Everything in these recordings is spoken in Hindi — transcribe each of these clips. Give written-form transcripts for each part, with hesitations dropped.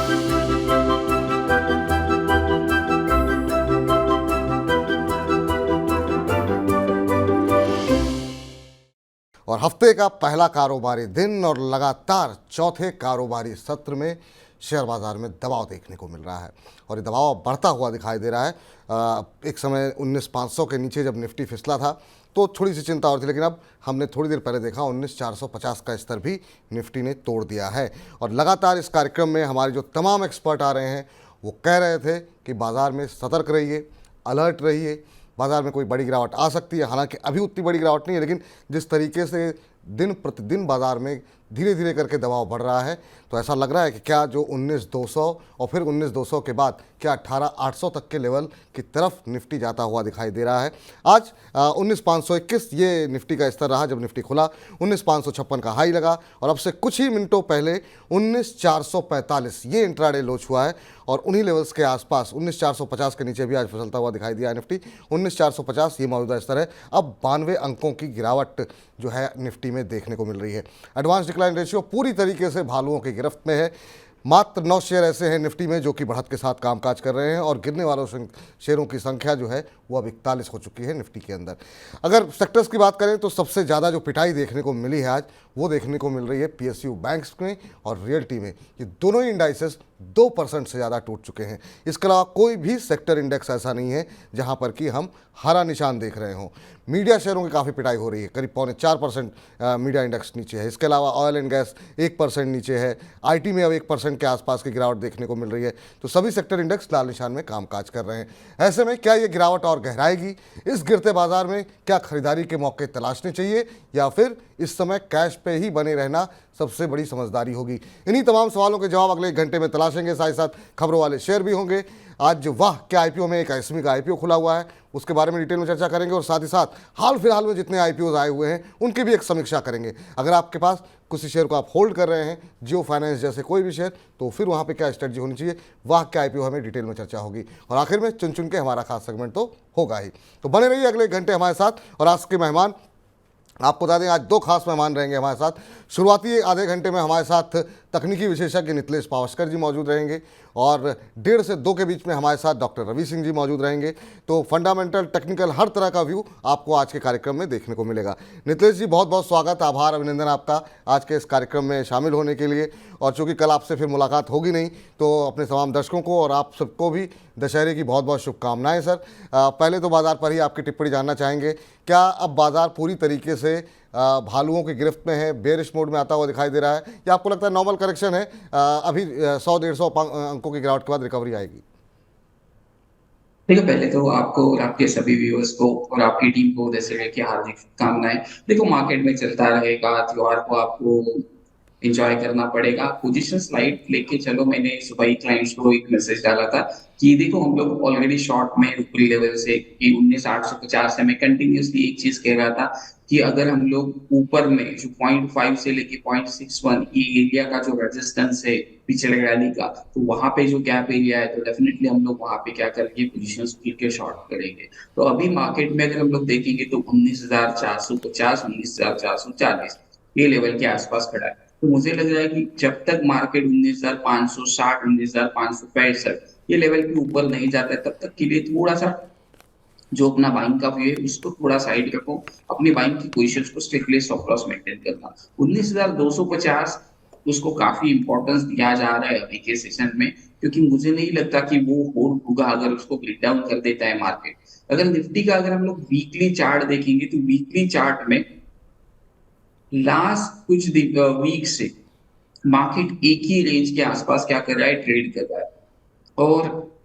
और हफ्ते का पहला कारोबारी दिन और लगातार चौथे कारोबारी सत्र में शेयर बाजार में दबाव देखने को मिल रहा है और ये दबाव बढ़ता हुआ दिखाई दे रहा है। एक समय 19,500 के नीचे जब निफ्टी फिसला था तो थोड़ी सी चिंता और थी, लेकिन अब हमने थोड़ी देर पहले देखा 19,450 का स्तर भी निफ्टी ने तोड़ दिया है। और लगातार इस कार्यक्रम में हमारे जो तमाम एक्सपर्ट आ रहे हैं वो कह रहे थे कि बाज़ार में सतर्क रहिए, अलर्ट रहिए, बाज़ार में कोई बड़ी गिरावट आ सकती है। हालांकि अभी उतनी बड़ी गिरावट नहीं है, लेकिन जिस तरीके से दिन प्रतिदिन बाज़ार में धीरे धीरे करके दबाव बढ़ रहा है तो ऐसा लग रहा है कि क्या जो 19,200 और फिर 19,200 के बाद क्या 18,800 तक के लेवल की तरफ निफ्टी जाता हुआ दिखाई दे रहा है। आज 19,521 ये निफ्टी का स्तर रहा जब निफ्टी खुला। 19,556 का हाई लगा और अब से कुछ ही मिनटों पहले 19,445 ये इंट्राडे लो छुआ है और उन्हीं लेवल्स के आसपास 19,450 के नीचे भी आज फिसलता हुआ दिखाई दिया है निफ्टी। 19,450 ये मौजूदा स्तर है। अब 92 अंकों की गिरावट जो है निफ्टी में देखने को मिल रही है। एडवांस डिक्लाइन रेशियो पूरी तरीके से भालुओं की गिरफ्त में है। मात्र 9 शेयर ऐसे हैं निफ्टी में जो कि बढ़त के साथ कामकाज कर रहे हैं और गिरने वालों शेयरों की संख्या जो है वो अब 41 हो चुकी है निफ्टी के अंदर। अगर सेक्टर्स की बात करें तो सबसे ज़्यादा जो पिटाई देखने को मिली है आज वो देखने को मिल रही है पीएसयू बैंक्स में और रियल्टी में। ये दोनों ही इंडाइसेस 2% से ज़्यादा टूट चुके हैं। इसके अलावा कोई भी सेक्टर इंडेक्स ऐसा नहीं है जहां पर कि हम हरा निशान देख रहे हों। मीडिया शेयरों की काफ़ी पिटाई हो रही है, करीब 4.25% मीडिया इंडेक्स नीचे है। इसके अलावा ऑयल एंड गैस 1% नीचे है। आईटी में अब 1% के आसपास की गिरावट देखने को मिल रही है। तो सभी सेक्टर इंडेक्स लाल निशान में कामकाज कर रहे हैं। ऐसे में क्या ये गिरावट और गहराएगी? इस गिरते बाजार में क्या खरीदारी के मौके तलाशने चाहिए या फिर इस समय कैश पे ही बने रहना सबसे बड़ी समझदारी होगी? इन्हीं तमाम सवालों के जवाब अगले 1 घंटे में तलाशेंगे। साथ ही साथ खबरों वाले शेयर भी होंगे। आज वाह क्या आईपीओ में एक एसमी का आईपीओ खुला हुआ है, उसके बारे में डिटेल में चर्चा करेंगे और साथ ही साथ हाल फिलहाल में जितने आईपीओ आए हुए हैं उनकी भी एक समीक्षा करेंगे। अगर आपके पास किसी शेयर को आप होल्ड कर रहे हैं, जियो फाइनेंस जैसे कोई भी शेयर, तो फिर वहाँ पे क्या स्ट्रेटजी होनी चाहिए, वाह क्या आईपीओ हमें डिटेल में चर्चा होगी। और आखिर में चुन चुन के हमारा खास सेगमेंट तो होगा ही। तो बने रहिए अगले 1 घंटे हमारे साथ। और आज के मेहमान आपको बता दें, आज 2 खास मेहमान रहेंगे हमारे साथ। शुरुआती आधे घंटे में हमारे साथ तकनीकी विशेषज्ञ नितलेश पावस्कर जी मौजूद रहेंगे और 1:30 से 2 के बीच में हमारे साथ डॉक्टर रवि सिंह जी मौजूद रहेंगे। तो फंडामेंटल, टेक्निकल, हर तरह का व्यू आपको आज के कार्यक्रम में देखने को मिलेगा। नितलेश जी बहुत बहुत स्वागत, आभार, अभिनंदन आपका आज के इस कार्यक्रम में शामिल होने के लिए। और चूँकि कल आपसे फिर मुलाकात होगी नहीं तो अपने तमाम दर्शकों को और आप सबको भी दशहरे की बहुत बहुत शुभकामनाएं सर। पहले तो बाजार पर ही आपकी टिप्पणी जानना चाहेंगे, क्या अब बाजार पूरी तरीके से भालुओं की गिरफ्त में है, बेरिश मोड में आता हुआ दिखाई दे रहा है, या आपको लगता है नॉर्मल करेक्शन है, अभी 100-150 अंकों की गिरावट के बाद रिकवरी आएगी? देखो, पहले तो आपको और आपके सभी व्यूअर्स को और आपकी टीम को दशहरे की हार्दिक शुभकामनाएं। देखो, मार्केट में चलता रहेगा, त्योहार को आपको एंजॉय करना पड़ेगा। पोजीशन स्लाइड लेके चलो। मैंने सुबह ही क्लाइंट्स को एक मैसेज डाला था कि देखो हम लोग ऑलरेडी शॉर्ट में ऊपरी लेवल से कि 19,850 से मैं कंटिन्यूअसली एक चीज कह रहा था कि अगर हम लोग ऊपर में जो 0.5 से लेके 0.61 ये एरिया का जो रेजिस्टेंस है पिछले रैली का, तो वहां पे जो गैप एरिया है तो डेफिनेटली हम लोग वहां पे क्या करेंगे, पोजीशंस के शॉर्ट करेंगे। तो अभी मार्केट में अगर हम लोग देखेंगे तो 19,450 19,440 ये लेवल के आसपास खड़ा है। तो मुझे लग रहा है कि जब तक मार्केट 19,560 19,565 ये लेवल के ऊपर नहीं जाता है तब तक के लिए थोड़ा सा जो अपना बाइंग का व्यू है उसको थोड़ा साइड रखो। अपनी बाइंग की पोजीशंस को स्ट्रिक्टली स्टॉप लॉस मेंटेन करना। 19,250 उसको काफी इंपॉर्टेंस दिया जा रहा है अभी के सेशन में, क्योंकि मुझे नहीं लगता कि वो होल्ड होगा अगर उसको ब्रेक डाउन कर देता है मार्केट। अगर निफ्टी का अगर हम लोग वीकली चार्ट देखेंगे तो वीकली चार्ट में लास्ट कुछ वीक से मार्केट एक ही रेंज के आसपास क्या कर रहा है, ट्रेड कर रहा है। और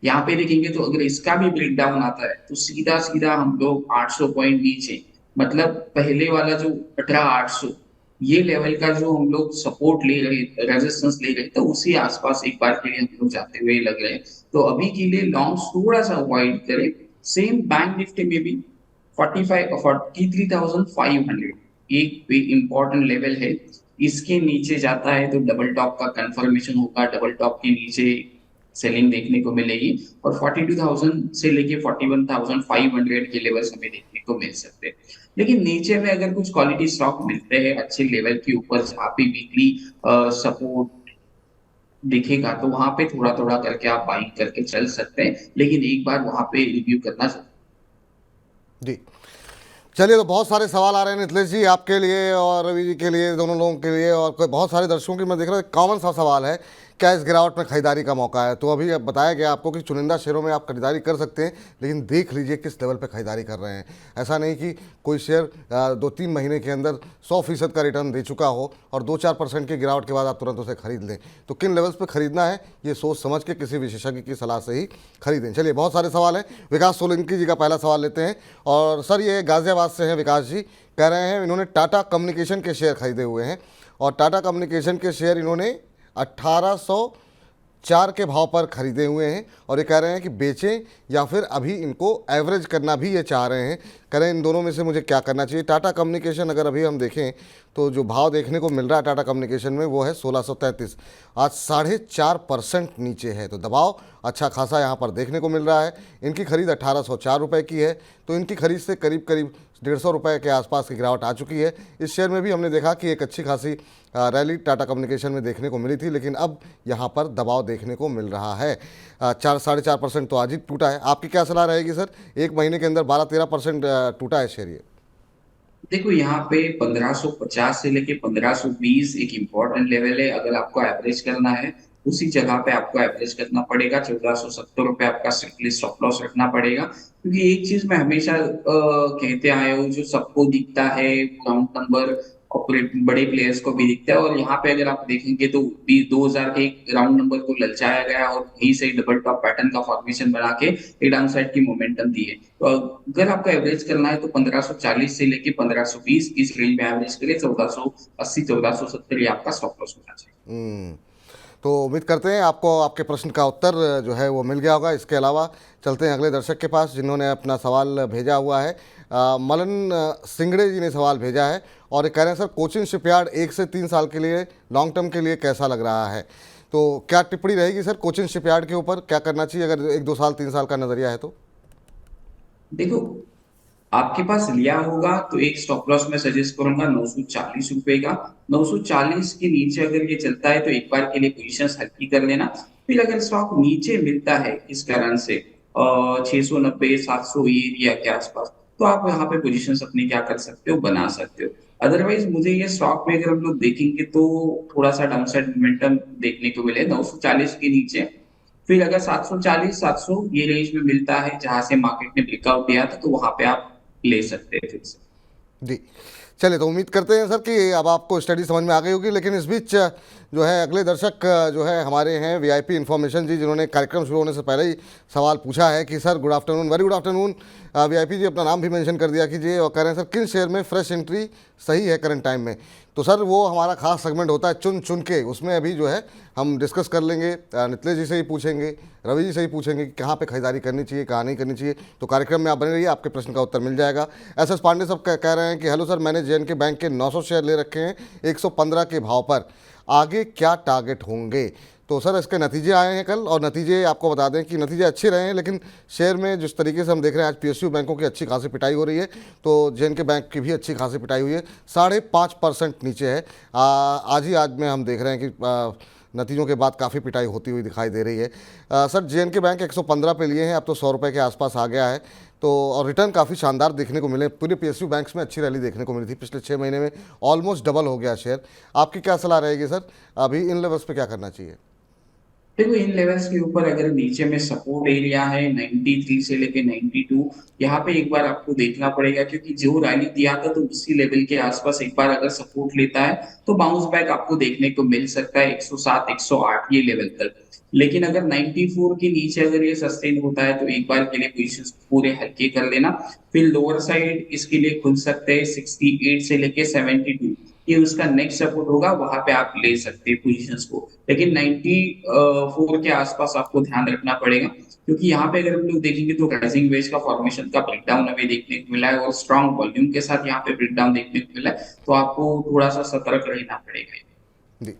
यहाँ पे देखेंगे तो अगर इसका भी ब्रेक डाउन आता है तो सीधा सीधा हम लोग 800 पॉइंट नीचे, मतलब पहले वाला जो 18,800 ये लेवल का जो हम लोग सपोर्ट ले रहे, रेजिस्टेंस ले रहे, तो उसी आसपास एक बार के लिए हम लोग जाते हुए लग रहे हैं। तो अभी के लिए लॉन्ग्स थोड़ा सा अवॉइड करें। सेम बैंक निफ्टी में भी 43,500 एक इंपॉर्टेंट लेवल है। इसके नीचे जाता है तो डबल टॉप का कंफर्मेशन होगा, डबल टॉप के नीचे सेलिंग देखने को मिलेगी और 42,000 से लेके 41,500 के लेवल्स हमें देखने को मिल सकते हैं। लेकिन नीचे में अगर कुछ क्वालिटी स्टॉक मिलते हैं अच्छे लेवल के ऊपर जहाँ पे वीकली सपोर्ट दिखेगा तो वहां पे थोड़ा थोड़ा करके आप बाइंग करके चल सकते हैं, लेकिन एक बार वहां पे रिव्यू करना जरूरी जी। चलिए, तो बहुत सारे सवाल आ रहे हैं नितलेश जी आपके लिए और रवि जी के लिए, दोनों लोगों के लिए, और बहुत सारे दर्शकों की मैं देख रहा हूँ कॉमन सा सवाल है, क्या इस गिरावट में खरीदारी का मौका है? तो अभी अब बताया गया आपको कि चुनिंदा शेयरों में आप खरीदारी कर सकते हैं, लेकिन देख लीजिए किस लेवल पे खरीदारी कर रहे हैं। ऐसा नहीं कि कोई शेयर 2-3 महीने के अंदर 100% का रिटर्न दे चुका हो और 2-4% की गिरावट के बाद आप तुरंत उसे खरीद लें। तो किन लेवल्स पे खरीदना है, ये सोच समझ के किसी विशेषज्ञ की सलाह से ही खरीदें। चलिए, बहुत सारे सवाल हैं। विकास सोलंकी जी का पहला सवाल लेते हैं। और सर, ये गाजियाबाद से हैं विकास जी, कह रहे हैं इन्होंने टाटा कम्युनिकेशन के शेयर खरीदे हुए हैं और टाटा कम्युनिकेशन के शेयर इन्होंने 1804 के भाव पर खरीदे हुए हैं और ये कह रहे हैं कि बेचें या फिर अभी इनको एवरेज करना भी ये चाह रहे हैं। कह रहे हैं इन दोनों में से मुझे क्या करना चाहिए। टाटा कम्युनिकेशन अगर अभी हम देखें तो जो भाव देखने को मिल रहा है टाटा कम्युनिकेशन में वो है 1633, आज 4.5% नीचे है, तो दबाव अच्छा खासा यहाँ पर देखने को मिल रहा है। इनकी खरीद 1804 रुपये की है, तो इनकी खरीद से करीब करीब 150 रुपये के आसपास की गिरावट आ चुकी है। इस शेयर में भी हमने देखा कि एक अच्छी खासी रैली टाटा कम्युनिकेशन में देखने को मिली थी, लेकिन अब यहाँ पर दबाव देखने को मिल रहा है। 4-4.5% तो आज ही टूटा है। आपकी क्या सलाह रहेगी सर? एक महीने के अंदर 12-13% टूटा है शेयर ये। देखो यहाँ पे 1550 से लेके 1520 एक इम्पोर्टेंट लेवल है। अगर आपको एवरेज करना है उसी जगह पे आपको एवरेज करना पड़ेगा। 1470 रुपये आपका स्ट्रिक्टली स्टॉप लॉस रखना पड़ेगा, क्योंकि एक चीज मैं हमेशा कहते आया हूँ, जो सबको दिखता है राउंड नंबर ऑपरेट बड़े प्लेयर्स को भी दिखता है, और यहाँ पे अगर आप देखेंगे तो 2000 के एक राउंड नंबर को ललचाया गया और वहीं से डबल टॉप पैटर्न का फॉर्मेशन बना के एक डाउन साइड की मोमेंटम दी है। तो अगर आपको एवरेज करना है तो 1540 से लेके 1520 इस रेंज में एवरेज करिए। 1480 1470 ये आपका स्टॉप लॉस होना चाहिए। तो उम्मीद करते हैं आपको आपके प्रश्न का उत्तर जो है वो मिल गया होगा। इसके अलावा चलते हैं अगले दर्शक के पास जिन्होंने अपना सवाल भेजा हुआ है। मलन सिंगड़े जी ने सवाल भेजा है और ये कह रहे हैं सर, कोचिन शिपयार्ड 1 से 3 साल के लिए लॉन्ग टर्म के लिए कैसा लग रहा है? तो क्या टिप्पणी रहेगी सर कोचिन शिपयार्ड के ऊपर, क्या करना चाहिए अगर 1-2 साल 3 साल का नज़रिया है तो? देखो, आपके पास लिया होगा तो एक स्टॉप लॉस मैं सजेस्ट करूंगा 940 रुपए का। 940 के नीचे अगर ये चलता है तो एक बार के लिए पोजीशंस हल्की कर लेना। फिर अगर स्टॉक नीचे मिलता है इस कारण से 690 700 ये एरिया के आसपास, तो आप यहाँ पे पोजीशंस अपनी क्या कर सकते हो, बना सकते हो। अदरवाइज मुझे ये स्टॉक में अगर हम लोग देखेंगे तो थोड़ा सा डाउनसाइड मोमेंटम देखने को मिले 940 के नीचे। फिर अगर 740 700 ये रेंज में मिलता है जहां से मार्केट ने ब्रेकआउट दिया था, तो वहां पे आप ले सकते हैं फिर से। जी। चलिए, तो उम्मीद करते हैं सर कि अब आपको स्टडी समझ में आ गई होगी, लेकिन इस बीच जो है अगले दर्शक जो है हमारे हैं वीआईपी इन्फॉर्मेशन जी, जिन्होंने कार्यक्रम शुरू होने से पहले ही सवाल पूछा है कि sir good afternoon, very good afternoon. VIP जी अपना नाम भी मेंशन कर दिया कीजिए और कह रहे हैं सर किन शेयर में फ्रेश एंट्री सही है करंट टाइम में? तो सर वो हमारा खास सेगमेंट होता है चुन चुन के, उसमें अभी जो है हम डिस्कस कर लेंगे। नितलेश जी से ही पूछेंगे, रवि जी से ही पूछेंगे कि कहाँ पे खरीदारी करनी चाहिए, कहाँ नहीं करनी चाहिए। तो कार्यक्रम में आप बने रहिए, आपके प्रश्न का उत्तर मिल जाएगा। एस पांडे सब कह रहे हैं कि हेलो सर, मैंने जेएनके बैंक के 900 शेयर ले रखे हैं 115 के भाव पर, आगे क्या टारगेट होंगे? तो सर इसके नतीजे आए हैं कल, और नतीजे आपको बता दें कि नतीजे अच्छे रहे हैं, लेकिन शेयर में जिस तरीके से हम देख रहे हैं आज पीएसयू बैंकों की अच्छी खासी पिटाई हो रही है, तो जेएनके बैंक की भी अच्छी खासी पिटाई हुई है, 5.5% नीचे है। आज में हम देख रहे हैं कि नतीजों के बाद काफ़ी पिटाई होती हुई दिखाई दे रही है। सर जेएनके बैंक 115 पे लिए हैं, अब तो 100 रुपये के आसपास आ गया है, तो और रिटर्न काफ़ी शानदार देखने को मिले। पूरे पीएसयू बैंक्स में अच्छी रैली देखने को मिली थी, पिछले 6 महीने में ऑलमोस्ट डबल हो गया शेयर। आपकी क्या सलाह रहेगी सर, अभी इन लेवल्स पे क्या करना चाहिए? देखो, इन लेवल्स के ऊपर अगर नीचे में सपोर्ट एरिया है 93 से लेके 92, यहाँ पे एक बार आपको देखना पड़ेगा, क्योंकि जो रैली दिया था तो उसी लेवल के आसपास एक बार अगर सपोर्ट लेता है तो बाउंस बैक आपको देखने को मिल सकता है 107 108 ये लेवल तक। लेकिन अगर 94 के नीचे अगर ये सस्टेन होता है तो एक बार के लिए पोजीशंस पूरे हल्के कर लेना। फिर लोअर साइड इसके लिए खुल सकते हैं 68 से लेके 72, ये उसका नेक्स्ट सपोर्ट होगा, वहां पे आप ले सकते हैं पोजीशंस को। लेकिन 94 के आसपास आपको ध्यान रखना पड़ेगा, क्योंकि यहाँ पे अगर हम लोग देखेंगे तो राइजिंग वेज का फॉर्मेशन का ब्रेकडाउन हमें देखने को मिला है और स्ट्रॉन्ग वॉल्यूम के साथ यहाँ पे ब्रेकडाउन देखने को मिला है, तो आपको थोड़ा सा सतर्क रहना पड़ेगा। जी।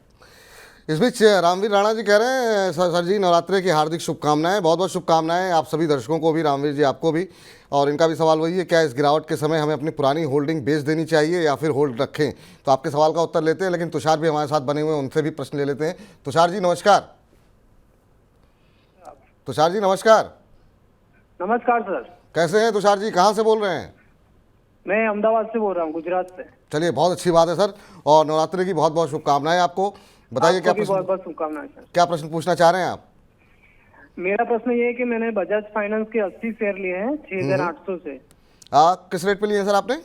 इस बीच रामवीर राणा जी कह रहे हैं सर जी नवरात्रे की हार्दिक शुभकामनाएं, बहुत बहुत शुभकामनाएं आप सभी दर्शकों को भी, रामवीर जी आपको भी। और इनका भी सवाल वही है, क्या इस गिरावट के समय हमें अपनी पुरानी होल्डिंग बेच देनी चाहिए या फिर होल्ड रखें? तो आपके सवाल का उत्तर लेते हैं, लेकिन तुषार भी हमारे साथ बने हुए हैं, उनसे भी प्रश्न ले लेते हैं। तुषार जी नमस्कार। तुषार जी नमस्कार। नमस्कार सर। कैसे हैं तुषार जी, कहाँ से बोल रहे हैं? मैं अहमदाबाद से बोल रहा हूँ, गुजरात से। चलिए बहुत अच्छी बात है सर, और नवरात्रि की बहुत बहुत शुभकामनाएं आपको। बताइए आपको क्या भी प्रश्न, बहुत बहुत शुभकामनाएं सर। क्या प्रश्न पूछना चाह रहे हैं आप? मेरा प्रश्न ये है कि मैंने बजाज फाइनेंस के 80 शेयर लिए हैं 6,800 से। किस रेट पे लिए हैं सर आपने?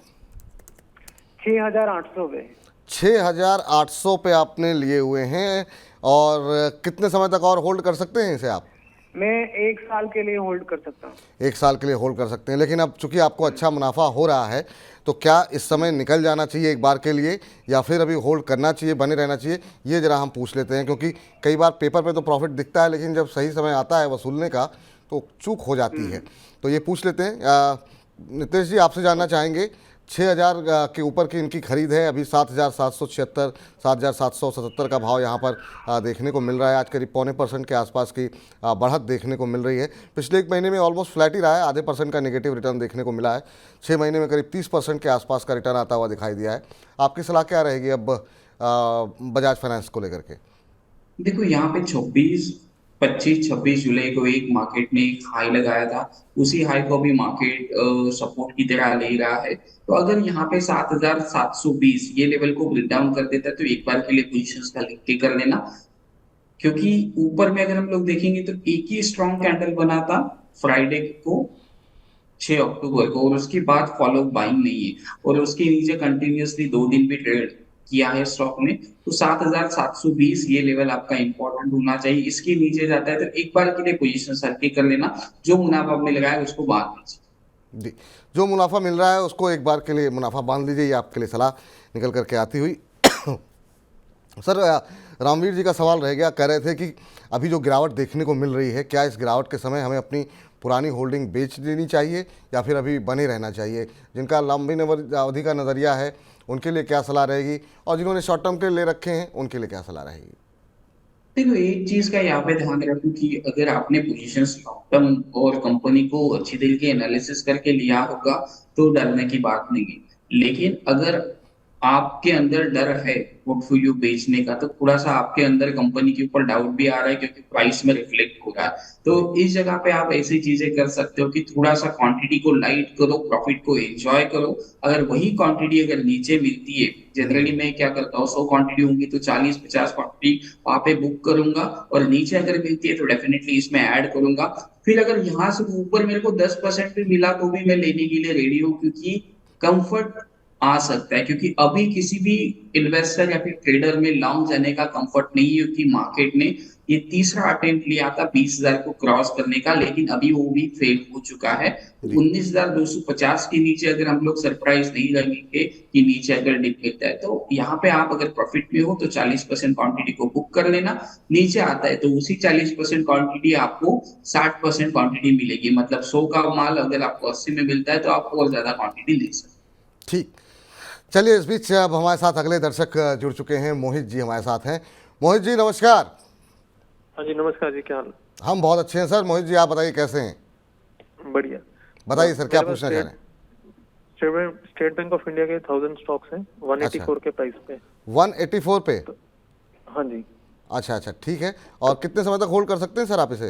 6,800 पे। 6,800 पे आपने लिए हुए हैं, और कितने समय तक और होल्ड कर सकते हैं इसे आप? मैं 1 साल के लिए होल्ड कर सकता हूँ। 1 साल के लिए होल्ड कर सकते हैं, लेकिन अब चूंकि आपको अच्छा मुनाफा हो रहा है, तो क्या इस समय निकल जाना चाहिए एक बार के लिए, या फिर अभी होल्ड करना चाहिए, बने रहना चाहिए? ये जरा हम पूछ लेते हैं, क्योंकि कई बार पेपर पे तो प्रॉफिट दिखता है, लेकिन जब सही समय आता है वसूलने का तो चूक हो जाती है। तो ये पूछ लेते हैं। नितेश जी, आपसे जानना चाहेंगे, 6,000 के ऊपर की इनकी खरीद है, अभी 7,776, 7,777 का भाव यहाँ पर देखने को मिल रहा है। आज करीब 0.25% के आसपास की बढ़त देखने को मिल रही है। पिछले 1 महीने में ऑलमोस्ट फ्लैट ही रहा है, आधे % का नेगेटिव रिटर्न देखने को मिला है। 6 महीने में करीब 30% के आसपास का रिटर्न आता हुआ दिखाई दिया है। आपकी सलाह क्या रहेगी अब बजाज फाइनेंस को लेकर के? देखो यहाँ पे 25-26 जुलाई को एक मार्केट ने एक हाई लगाया था। उसी हाई को अभी मार्केट सपोर्ट की तरह ले रहा है। तो अगर यहाँ पे 7,720 ये लेवल को ब्रेक डाउन कर देता है तो एक बार के लिए पोजीशंस का लिख के कर लेना, क्योंकि ऊपर में अगर हम लोग देखेंगे तो एक ही स्ट्रॉन्ग कैंडल बना था फ्राइडे को 6 अक्टूबर को, और उसके बाद फॉलो बाइंग नहीं है, और उसके नीचे कंटिन्यूअसली 2 दिन भी ट्रेड किया है स्टॉक ने। तो 7,720 ये लेवल आपका इंपॉर्टेंट होना चाहिए। इसके नीचे जाता है तो एक बार के लिए पोजीशन सर्किल कर लेना, जो मुनाफा मिल रहा है उसको बांध लीजिए। जी, जो मुनाफा मिल रहा है उसको एक बार के लिए मुनाफा बांध लीजिए, ये आपके लिए सलाह निकल करके आती हुई। सर, रामवीर जी का सवाल रह गया, कह रहे थे कि अभी जो गिरावट देखने को मिल रही है, क्या इस गिरावट के समय हमें अपनी पुरानी होल्डिंग बेच देनी चाहिए या फिर अभी बने रहना चाहिए? जिनका लंबी अवधि का नज़रिया है उनके लिए क्या सलाह रहेगी, और जिन्होंने शॉर्ट टर्म के ले रखे हैं उनके लिए क्या सलाह रहेगी? देखो एक चीज का यहाँ पे ध्यान रखो कि अगर आपने पोजीशंस लॉन्ग टर्म और कंपनी को अच्छी तरीके एनालिसिस करके लिया होगा तो डरने की बात नहीं है। लेकिन अगर आपके अंदर डर है पोर्टफोलियो बेचने का, तो थोड़ा सा आपके अंदर कंपनी के ऊपर डाउट भी आ रहा है, क्योंकि प्राइस में रिफ्लेक्ट हो रहा है। तो इस जगह पे आप ऐसी चीजें कर सकते हो कि थोड़ा सा क्वांटिटी को लाइट करो, प्रॉफिट को एंजॉय करो। अगर वही क्वांटिटी अगर नीचे मिलती है, जनरली मैं क्या करता हूँ, 100 क्वांटिटी होंगी तो 40-50 क्वांटिटी वहां पे बुक करूंगा, और नीचे अगर मिलती है तो डेफिनेटली इसमें ऐड करूंगा। फिर अगर यहाँ से ऊपर मेरे को 10% भी मिला तो भी मैं लेने के लिए रेडी हूँ, क्योंकि कंफर्ट आ सकता है। क्योंकि अभी किसी भी इन्वेस्टर या फिर ट्रेडर में लॉन्ग जाने का कंफर्ट नहीं है, क्योंकि मार्केट ने ये तीसरा अटेम्प्ट लिया था 20,000 को क्रॉस करने का, लेकिन अभी वो भी फेल हो चुका है। तो जी 19,250 के नीचे अगर हम लोग सरप्राइज नहीं लगेंगे कि नीचे अगर डिप मिलता है, तो यहाँ पे आप अगर प्रॉफिट में हो तो 40% क्वांटिटी को बुक कर लेना। नीचे आता है तो उसी 40% क्वांटिटी आपको 60% क्वांटिटी मिलेगी। मतलब 100 का माल अगर आपको 80 में मिलता है तो आप और ज्यादा क्वांटिटी ले सकते हैं। ठीक। चलिए, इस बीच अब हमारे साथ अगले दर्शक जुड़ चुके हैं, मोहित जी हमारे साथ हैं। मोहित जी नमस्कार। हाँ जी नमस्कार जी, क्या हाल? हम बहुत अच्छे हैं सर। मोहित जी आप बताइए कैसे हैं? बढ़िया। बताइए सर, क्या मेरे पास पूछना चाह रहे हैं? स्टेट बैंक ऑफ इंडिया के 1000 स्टॉक्स हैं 184 के प्राइस पे। 184 पे? हाँ जी। अच्छा अच्छा, ठीक है। और कितने समय तक होल्ड कर सकते हैं सर आप इसे?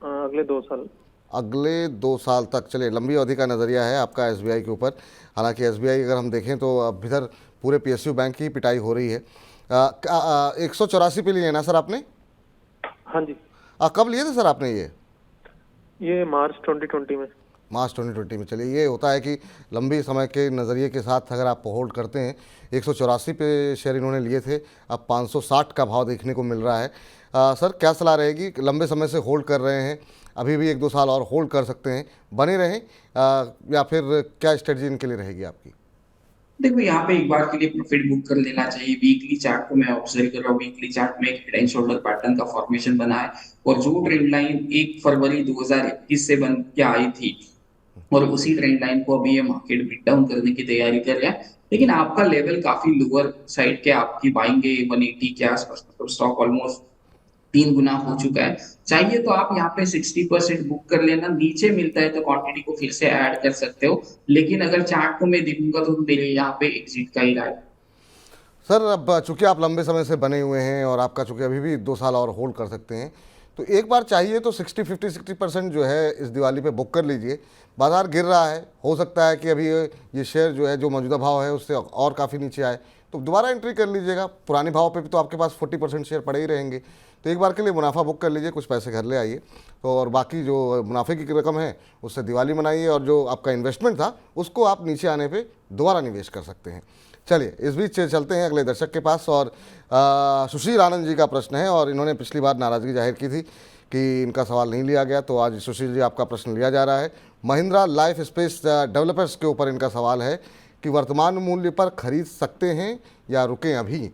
अगले 2 साल। अगले 2 साल तक? चलिए, लंबी अवधि का नज़रिया है आपका एसबीआई के ऊपर। हालांकि एसबीआई अगर हम देखें तो अब इधर पूरे पीएसयू बैंक की पिटाई हो रही है। 184 पे लिए है ना सर आपने? हाँ जी। कब लिए थे सर आपने ये मार्च 2020 में। मार्च 2020 में। चलिए, ये होता है कि लंबी समय के नज़रिए के साथ अगर आप होल्ड करते हैं। 184 पे शेयर इन्होंने लिए थे, अब 560 का भाव देखने को मिल रहा है। सर क्या सलाह रहेगी? लंबे समय से होल्ड कर रहे हैं, अभी भी 1-2 साल और होल्ड कर सकते हैं, बने रहें, या फिर क्या स्ट्रेटजी इनके लिए रहेगी आपकी? देखो यहाँ पे एक बार के लिए प्रॉफिट बुक कर लेना चाहिए। वीकली चार्ट को मैं ऑब्जर्व कर रहा हूँ, वीकली चार्ट में एक हेड एंड शोल्डर पैटर्न का फॉर्मेशन बना है, और जो ट्रेंड लाइन 1 फरवरी 2021 से बन के आई थी, और उसी ट्रेंड लाइन को अभी ये मार्केट ब्रेक डाउन करने की तैयारी कर रहा है। लेकिन आपका लेवल काफी लोअर साइड के आपकी बाइंग है 180 के आसपास, तो स्टॉक ऑलमोस्ट 3 गुना हो चुका है। चाहिए तो आप यहाँ पे 60% बुक कर लेना, नीचे मिलता है तो क्वांटिटी को फिर से ऐड कर सकते हो। लेकिन अगर चार्ट को मैं देखूंगा तो मेरे यहाँ पे एग्जिट का ही राय। सर, अब चूंकि आप लंबे समय से बने हुए हैं और आपका चूंकि अभी भी 2 साल और होल्ड कर सकते हैं, तो एक बार चाहिए तो 60% जो है इस दिवाली पे बुक कर लीजिए। बाज़ार गिर रहा है, हो सकता है कि अभी ये शेयर जो है जो मौजूदा भाव है उससे और काफ़ी नीचे आए, तो दोबारा एंट्री कर लीजिएगा। पुराने भाव पे भी तो आपके पास 40% शेयर पड़े ही रहेंगे, तो एक बार के लिए मुनाफा बुक कर लीजिए, कुछ पैसे घर ले आइए, तो और बाकी जो मुनाफे की रकम है उससे दिवाली मनाइए, और जो आपका इन्वेस्टमेंट था उसको आप नीचे आने पे दोबारा निवेश कर सकते हैं। चलिए इस बीच चलते हैं अगले दर्शक के पास, और सुशील आनंद जी का प्रश्न है, और इन्होंने पिछली बार नाराज़गी जाहिर की थी कि इनका सवाल नहीं लिया गया, तो आज सुशील जी आपका प्रश्न लिया जा रहा है। महिंद्रा लाइफ स्पेस डेवलपर्स के ऊपर इनका सवाल है कि वर्तमान मूल्य पर खरीद सकते हैं या रुकें अभी।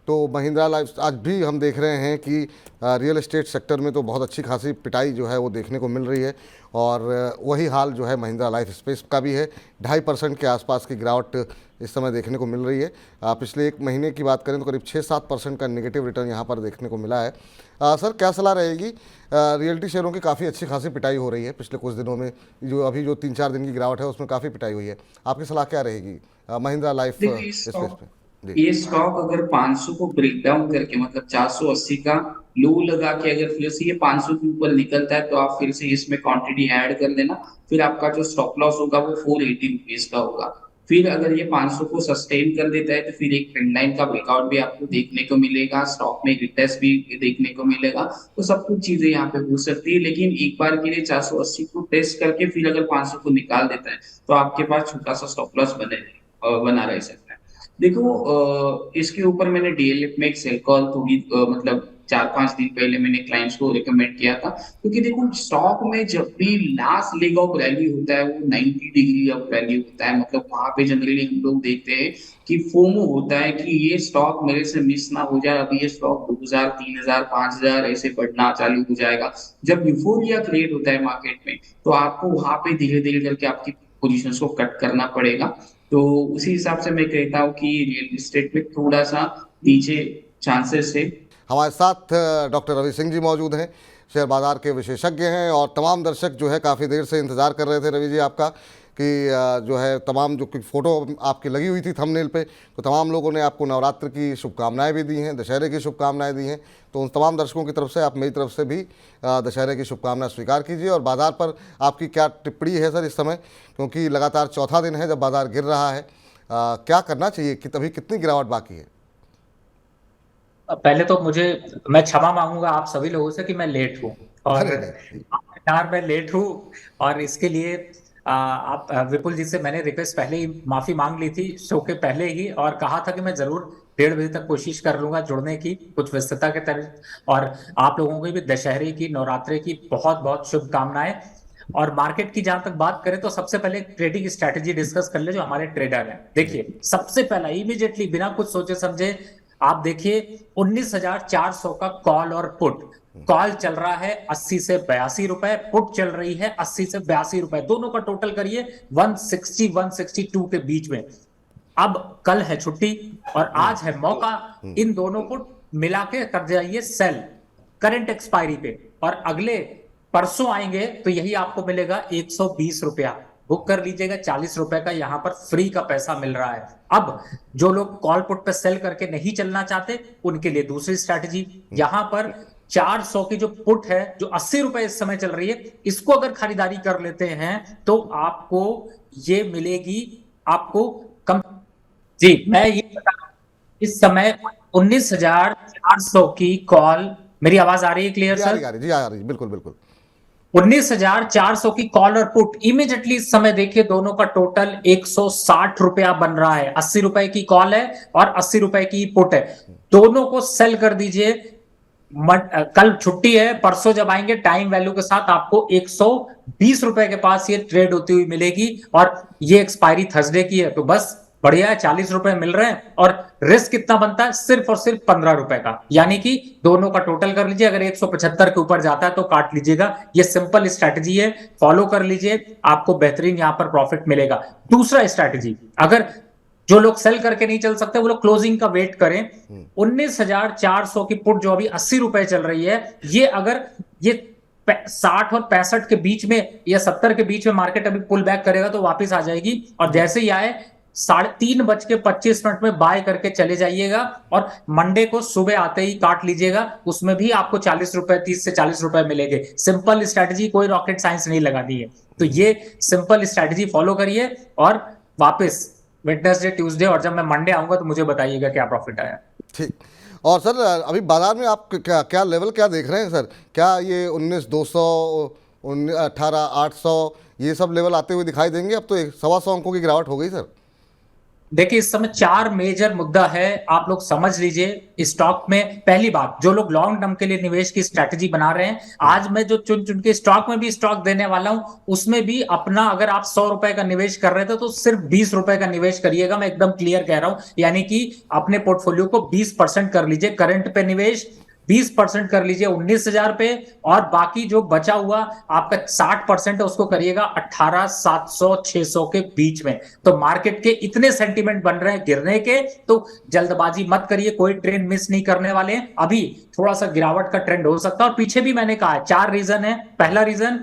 तो महिंद्रा लाइफ, आज भी हम देख रहे हैं कि रियल एस्टेट सेक्टर में तो बहुत अच्छी खासी पिटाई जो है वो देखने को मिल रही है, और वही हाल जो है महिंद्रा लाइफ स्पेस का भी है। 2.5% के आसपास की गिरावट इस समय देखने को मिल रही है। पिछले एक महीने की बात करें तो करीब 6-7% का नेगेटिव रिटर्न यहाँ पर देखने को मिला है। सर क्या सलाह रहेगी? रियल्टी शेयरों की काफ़ी अच्छी खासी पिटाई हो रही है पिछले कुछ दिनों में, जो 3-4 दिन की गिरावट है उसमें काफ़ी पिटाई हुई है, आपकी सलाह क्या रहेगी महिंद्रा लाइफ देखिए स्पेस पे? ये स्टॉक अगर 500 को ब्रेक डाउन करके मतलब 480 का लो लगा के अगर फिर से ये 500 के ऊपर निकलता है तो आप फिर से इसमें क्वांटिटी ऐड कर लेना, फिर आपका जो स्टॉप लॉस होगा वो 480 रुपीज का होगा। फिर अगर ये 500 को सस्टेन कर देता है तो फिर एक ट्रेंड लाइन का ब्रेकआउट भी आपको देखने को मिलेगा, स्टॉक में रिटेस्ट भी देखने को मिलेगा, तो सब कुछ चीजें यहाँ पे हो सकती है। लेकिन एक बार के लिए 480 को टेस्ट करके फिर अगर 500 को निकाल देता है तो आपके पास छोटा सा स्टॉप लॉस बना रह सकता है। देखो इसके ऊपर मैंने डीएलएफ में एक सेल कॉल थोड़ी मतलब 4-5 दिन पहले मैंने क्लाइंट्स को रिकमेंड किया था, क्योंकि देखो स्टॉक में जब भी लास्ट लेग ऑफ रैली होता है वो 90 डिग्री ऑफ रैली होता है, मतलब वहां पे जनरली हम लोग देखते हैं कि फोमो होता है कि ये स्टॉक मेरे से मिस ना हो जाए, अभी ये स्टॉक 2000, 3000, 5000 ऐसे बढ़ना चालू हो जाएगा। जब यूफोरिया क्रिएट होता है मार्केट में तो आपको वहां पे धीरे धीरे करके आपकी पोजीशंस को कट करना पड़ेगा। तो उसी हिसाब से मैं कहता हूँ कि रियल एस्टेट में थोड़ा सा नीचे चांसेस है। हमारे साथ डॉक्टर रवि सिंह जी मौजूद हैं, शेयर बाज़ार के विशेषज्ञ हैं, और तमाम दर्शक जो है काफ़ी देर से इंतज़ार कर रहे थे रवि जी आपका कि जो है तमाम जो फ़ोटो आपकी लगी हुई थी थंबनेल पे, तो तमाम लोगों ने आपको नवरात्र की शुभकामनाएं भी दी हैं, दशहरे की शुभकामनाएं दी हैं। तो उन तमाम दर्शकों की तरफ से आप मेरी तरफ से भी दशहरे की शुभकामनाएं स्वीकार कीजिए। और बाज़ार पर आपकी क्या टिप्पणी है सर इस समय, क्योंकि लगातार चौथा दिन है जब बाज़ार गिर रहा है, क्या करना चाहिए कि तभी कितनी गिरावट बाकी है? पहले तो मैं क्षमा मांगूंगा आप सभी लोगों से कि मैं लेट हूँ, और अरे नहीं। यार मैं लेट हूँ, और इसके लिए आप विपुल जी से मैंने रिक्वेस्ट पहले ही माफी मांग ली थी शो के पहले ही, और कहा था कि मैं जरूर 1:30 बजे तक कोशिश कर लूंगा जुड़ने की, कुछ व्यस्तता के तहत। और आप लोगों को भी दशहरे की, नवरात्रे की बहुत बहुत शुभकामनाएं। और मार्केट की जहां तक बात करें तो सबसे पहले ट्रेडिंग स्ट्रेटेजी डिस्कस कर ले जो हमारे ट्रेडर हैं। देखिए सबसे पहला इमीडिएटली बिना कुछ सोचे समझे आप देखिए 19,400 का कॉल और पुट। कॉल चल रहा है 80 से 82 रुपए, पुट चल रही है 80 से 82 रुपए, दोनों का टोटल करिए 160 162 के बीच में। अब कल है छुट्टी और आज है मौका, इन दोनों को मिला के कर जाइए सेल करंट एक्सपायरी पे, और अगले परसों आएंगे तो यही आपको मिलेगा 120 रुपया। बुक कर लीजिएगा, 40 रुपए का यहां पर फ्री का पैसा मिल रहा है। अब जो लोग कॉल पुट पे सेल करके नहीं चलना चाहते उनके लिए दूसरी स्ट्रैटेजी, यहां पर 400 की जो पुट है जो 80 रुपए इस समय चल रही है, इसको अगर खरीदारी कर लेते हैं तो आपको ये मिलेगी, आपको कम। जी मैं ये बता रहा हूं, इस समय 19,400 की कॉल, मेरी आवाज आ रही है क्लियर सर? जी आ रही, बिल्कुल बिल्कुल। 19,400 की कॉल और पुट इमीडिएटली इस समय देखिए दोनों का टोटल 160 रुपया बन रहा है। 80 रुपए की कॉल है और 80 रुपए की पुट है, दोनों को सेल कर दीजिए। कल छुट्टी है, परसों जब आएंगे टाइम वैल्यू के साथ आपको 120 रुपए के पास ये ट्रेड होती हुई मिलेगी, और ये एक्सपायरी थर्सडे की है, तो बस बढ़िया है, 40 रुपए मिल रहे हैं। और रिस्क कितना बनता है? सिर्फ और सिर्फ 15 रुपए का, यानी कि दोनों का टोटल कर लीजिए। अगर 175 के ऊपर जाता है तो काट लीजिएगा। ये सिंपल स्ट्रैटेजी है, फॉलो कर लीजिए, आपको बेहतरीन यहां पर प्रॉफिट मिलेगा। दूसरा स्ट्रैटेजी, अगर जो लोग सेल करके नहीं चल सकते वो लोग क्लोजिंग का वेट करें। 19,400 की पुट जो अभी 80 रुपए चल रही है, ये अगर ये 60 और 65 के बीच में या 70 के बीच में मार्केट अभी पुल बैक करेगा तो वापस आ जाएगी, और जैसे ही आए 3:25 में बाय करके चले जाइएगा और मंडे को सुबह आते ही काट लीजिएगा, उसमें भी आपको 40 रुपए, 30 से 40 रुपए मिलेंगे। सिंपल स्ट्रैटेजी, कोई रॉकेट साइंस नहीं लगा दी है। तो ये सिंपल स्ट्रैटेजी फॉलो करिए और वापस वेडनेसडे, ट्यूसडे और जब मैं मंडे आऊंगा तो मुझे बताइएगा क्या प्रॉफिट आया। ठीक। और सर अभी बाजार में आप क्या क्या लेवल क्या देख रहे हैं सर? क्या ये 19,200, 18,800 ये सब लेवल आते हुए दिखाई देंगे? अब तो 125 अंकों की गिरावट हो गई सर। देखिए, इस समय 4 मेजर मुद्दा है, आप लोग समझ लीजिए स्टॉक में। पहली बात, जो लोग लॉन्ग टर्म के लिए निवेश की स्ट्रैटेजी बना रहे हैं, आज मैं जो चुन चुन के स्टॉक में भी स्टॉक देने वाला हूं, उसमें भी अपना, अगर आप 100 रुपए का निवेश कर रहे थे तो सिर्फ 20 रुपए का निवेश करिएगा। मैं एकदम क्लियर कह रहा हूं, यानी कि अपने पोर्टफोलियो को 20% कर लीजिए करंट पे निवेश, 20% कर लीजिए 19,000 पे, और बाकी जो बचा हुआ आपका 60% है उसको करिएगा 18,700 600 के बीच में। तो मार्केट के इतने सेंटीमेंट बन रहे हैं गिरने के, तो जल्दबाजी मत करिए, कोई ट्रेंड मिस नहीं करने वाले हैं। अभी थोड़ा सा गिरावट का ट्रेंड हो सकता है, और पीछे भी मैंने कहा है 4 रीजन है। पहला रीजन,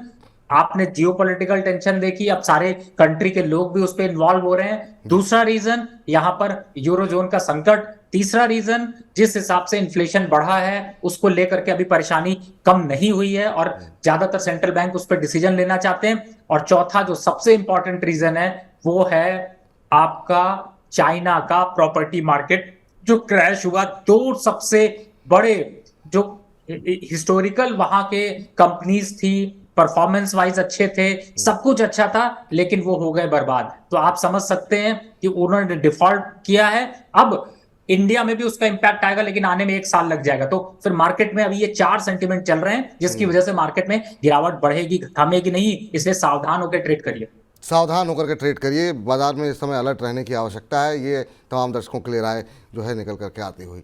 आपने जियोपॉलिटिकल टेंशन देखी, अब सारे कंट्री के लोग भी उस पर इन्वॉल्व हो रहे हैं। दूसरा रीजन, यहां पर यूरोजोन का संकट। तीसरा रीजन, जिस हिसाब से इन्फ्लेशन बढ़ा है उसको लेकर के अभी परेशानी कम नहीं हुई है और ज्यादातर सेंट्रल बैंक उस पर डिसीजन लेना चाहते हैं। और चौथा जो सबसे इंपॉर्टेंट रीजन है वो है आपका चाइना का प्रॉपर्टी मार्केट जो क्रैश हुआ। 2 सबसे बड़े जो हिस्टोरिकल वहां के कंपनीज थी, परफॉर्मेंस वाइज अच्छे थे, सब कुछ अच्छा था, लेकिन वो हो गए बर्बाद। तो आप समझ सकते हैं कि उन्होंने डिफॉल्ट किया है। अब इंडिया में भी उसका इंपैक्ट आएगा, लेकिन आने में 1 साल लग जाएगा। तो फिर मार्केट में अभी ये 4 सेंटीमेंट चल रहे हैं, जिसकी वजह से मार्केट में गिरावट बढ़ेगी, थमेगी नहीं। इसलिए सावधान होकर ट्रेड करिए। सावधान होकर के ट्रेड करिए, बाजार में इस समय अलर्ट रहने की आवश्यकता है। ये तमाम दर्शकों के लिए राय जो है निकल करके आती हुई।